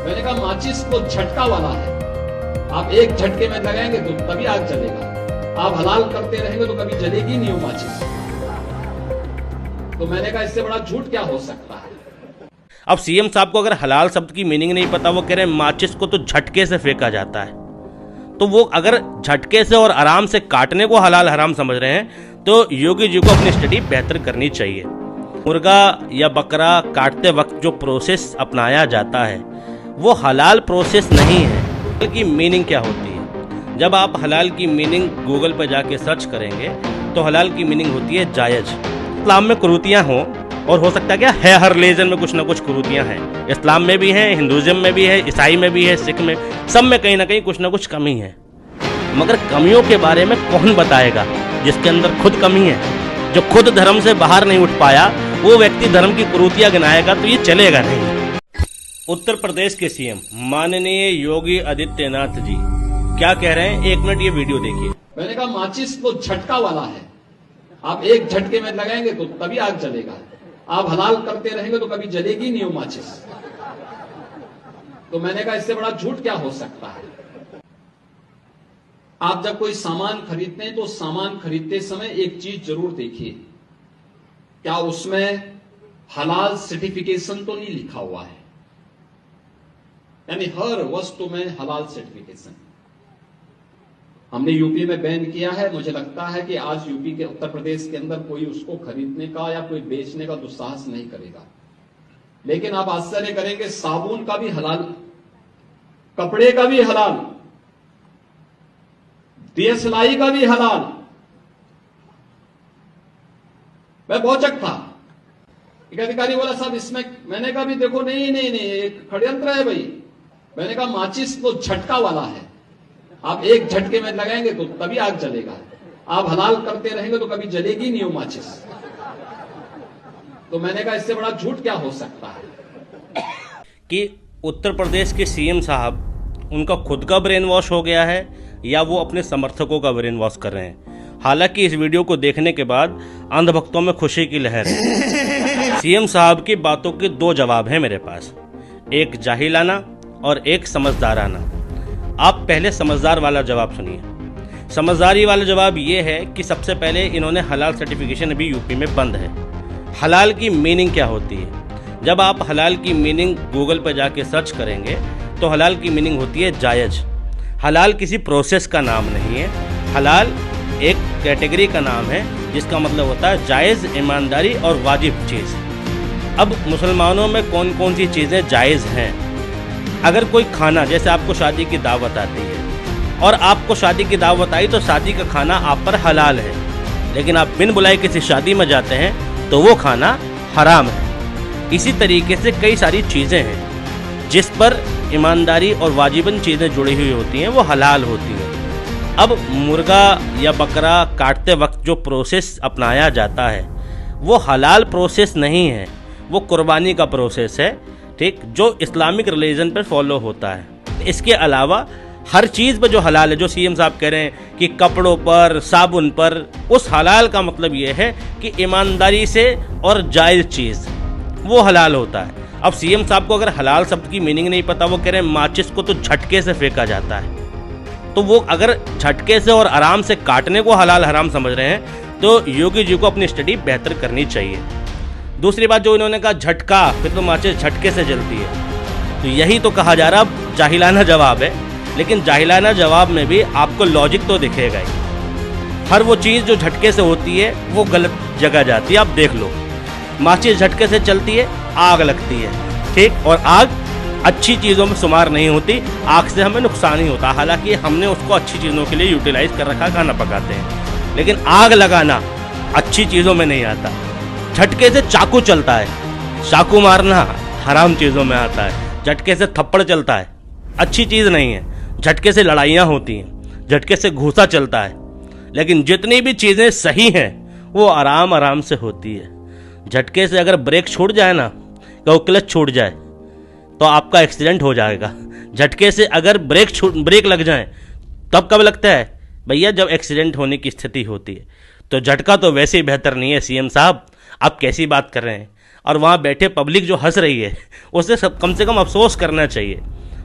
मैंने कहा माचिस तो झटका वाला है, आप एक झटके में लगाएंगे तो तभी आग जलेगा, आप हलाल करते रहेंगे तो कभी जलेगी नहीं वो माचिस। तो मैंने कहा इससे बड़ा झूठ क्या हो सकता है। अब सीएम साहब को अगर हलाल शब्द की मीनिंग नहीं पता, वो कह रहे हैं माचिस को तो झटके से फेंका जाता है, तो वो अगर झटके से और आराम से काटने को हलाल हराम समझ रहे हैं तो योगी जी को अपनी स्टडी बेहतर करनी चाहिए। मुर्गा या बकरा काटते वक्त जो प्रोसेस अपनाया जाता है वो हलाल प्रोसेस नहीं है। हलाल की मीनिंग क्या होती है? जब आप हलाल की मीनिंग गूगल पर जाके सर्च करेंगे तो हलाल की मीनिंग होती है जायज़। इस्लाम में कुरीतियाँ हों, और हो सकता है क्या है, हर रिलीजन में कुछ ना कुछ कुरीतियाँ हैं। इस्लाम में भी हैं, हिंदुज़म में भी है, ईसाई में भी है, सिख में, सब में कहीं ना कहीं कुछ ना कुछ कमी है। मगर कमियों के बारे में कौन बताएगा? जिसके अंदर खुद कमी है, जो खुद धर्म से बाहर नहीं उठ पाया, वो व्यक्ति धर्म की कुरीतियाँ गिनाएगा तो ये चलेगा नहीं। उत्तर प्रदेश के सीएम माननीय योगी आदित्यनाथ जी क्या कह रहे हैं, 1 मिनट ये वीडियो देखिए। मैंने कहा माचिस तो झटका वाला है, आप एक झटके में लगाएंगे तो तभी आग जलेगा, आप हलाल करते रहेंगे तो कभी जलेगी नहीं वो माचिस। तो मैंने कहा इससे बड़ा झूठ क्या हो सकता है। आप जब कोई सामान खरीदते हैं तो सामान खरीदते समय एक चीज जरूर देखिए, क्या उसमें हलाल सर्टिफिकेशन तो नहीं लिखा हुआ है, यानी हर वस्तु में हलाल सर्टिफिकेशन। हमने यूपी में बैन किया है, मुझे लगता है कि आज यूपी के उत्तर प्रदेश के अंदर कोई उसको खरीदने का या कोई बेचने का दुस्साहस नहीं करेगा। लेकिन आप आश्चर्य करेंगे, साबुन का भी हलाल, कपड़े का भी हलाल, दिया सिलाई का भी हलाल। मैं भौचक था, एक अधिकारी बोला साहब इसमें, मैंने कहा भी देखो नहीं नहीं नहीं, एक षड्यंत्र है भाई। मैंने कहा माचिस तो झटका वाला है, आप एक झटके में लगाएंगे तो तभी आग जलेगा, आप हलाल करते रहेंगे तो कभी जलेगी नहीं वो माचिस। तो मैंने कहा इससे बड़ा झूठ क्या हो सकता है। कि उत्तर प्रदेश के सीएम साहब, उनका खुद का ब्रेन वॉश हो गया है या वो अपने समर्थकों का ब्रेन वॉश कर रहे हैं। हालांकि इस वीडियो को देखने के बाद अंधभक्तों में खुशी की लहर है। सीएम साहब की बातों के 2 जवाब हैं मेरे पास, एक जाहिलाना और एक समझदाराना। आप पहले समझदार वाला जवाब सुनिए। समझदारी वाला जवाब ये है कि सबसे पहले इन्होंने हलाल सर्टिफिकेशन अभी यूपी में बंद है। हलाल की मीनिंग क्या होती है? जब आप हलाल की मीनिंग गूगल पर जाके सर्च करेंगे तो हलाल की मीनिंग होती है जायज़। हलाल किसी प्रोसेस का नाम नहीं है, हलाल एक कैटेगरी का नाम है जिसका मतलब होता है जायज़, ईमानदारी और वाजिब चीज़। अब मुसलमानों में कौन कौन सी चीज़ें जायज़ हैं? अगर कोई खाना, जैसे आपको शादी की दावत आती है और आपको शादी की दावत आई तो शादी का खाना आप पर हलाल है, लेकिन आप बिन बुलाए किसी शादी में जाते हैं तो वो खाना हराम है। इसी तरीके से कई सारी चीज़ें हैं जिस पर ईमानदारी और वाजिबन चीज़ें जुड़ी हुई होती हैं, वो हलाल होती हैं। अब मुर्गा या बकरा काटते वक्त जो प्रोसेस अपनाया जाता है वो हलाल प्रोसेस नहीं है, वो कुर्बानी का प्रोसेस है, ठीक, जो इस्लामिक रिलीजन पर फॉलो होता है। इसके अलावा हर चीज़ पर जो हलाल है, जो सीएम साहब कह रहे हैं कि कपड़ों पर, साबुन पर, उस हलाल का मतलब ये है कि ईमानदारी से और जायज़ चीज़, वो हलाल होता है। अब सीएम साहब को अगर हलाल शब्द की मीनिंग नहीं पता, वो कह रहे हैं माचिस को तो झटके से फेंका जाता है, तो वो अगर झटके से और आराम से काटने को हलाल हराम समझ रहे हैं तो योगी जी को अपनी स्टडी बेहतर करनी चाहिए। दूसरी बात जो इन्होंने कहा झटका, फिर तो माचिस झटके से जलती है, तो यही तो कहा जा रहा जाहिलाना जवाब है। लेकिन जाहिलाना जवाब में भी आपको लॉजिक तो दिखेगा ही। हर वो चीज़ जो झटके से होती है वो गलत जगह जाती है। आप देख लो, माचिस झटके से चलती है, आग लगती है, ठीक, और आग अच्छी चीज़ों में शुमार नहीं होती, आग से हमें नुकसान ही होता। हालांकि हमने उसको अच्छी चीज़ों के लिए यूटिलाइज कर रखा, खाना पकाते हैं, लेकिन आग लगाना अच्छी चीज़ों में नहीं आता। झटके से चाकू चलता है, चाकू मारना हराम चीज़ों में आता है। झटके से थप्पड़ चलता है, अच्छी चीज़ नहीं है। झटके से लड़ाइयाँ होती हैं, झटके से घूसा चलता है, लेकिन जितनी भी चीज़ें सही हैं वो आराम आराम से होती है। झटके से अगर ब्रेक छूट जाए ना, या क्लच छूट जाए तो आपका एक्सीडेंट हो जाएगा। झटके से अगर ब्रेक लग जाए तब कब लगता है भैया? जब एक्सीडेंट होने की स्थिति होती है। तो झटका तो वैसे ही बेहतर नहीं है। सीएम साहब, आप कैसी बात कर रहे हैं? और वहाँ बैठे पब्लिक जो हंस रही है उससे कम से कम अफसोस करना चाहिए।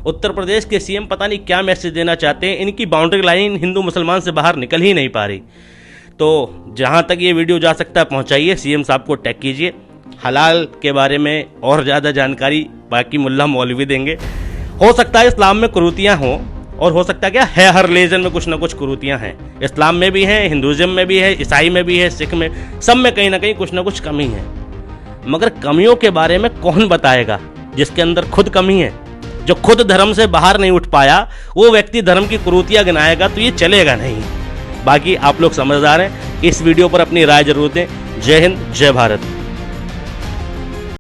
उत्तर प्रदेश के सीएम पता नहीं क्या मैसेज देना चाहते हैं, इनकी बाउंड्री लाइन हिंदू मुसलमान से बाहर निकल ही नहीं पा रही। तो जहाँ तक ये वीडियो जा सकता है पहुँचाइए, सीएम साहब को टैग कीजिए। हलाल के बारे में और ज़्यादा जानकारी बाकी मुल्ला मौलवी देंगे। हो सकता है इस्लाम में कुरीतियाँ हों, और हो सकता है क्या है, हर रिलीजन में कुछ ना कुछ कुरीतियाँ हैं। इस्लाम में भी हैं, हिंदुज़म में भी है, ईसाई में भी है, सिख में, सब में कहीं ना कहीं कुछ ना कुछ कमी है। मगर कमियों के बारे में कौन बताएगा जिसके अंदर खुद कमी है? जो खुद धर्म से बाहर नहीं उठ पाया वो व्यक्ति धर्म की कुरीतियाँ गिनाएगा तो ये चलेगा नहीं। बाकी आप लोग समझदार हैं, इस वीडियो पर अपनी राय जरूर दें। जय हिंद, जय भारत।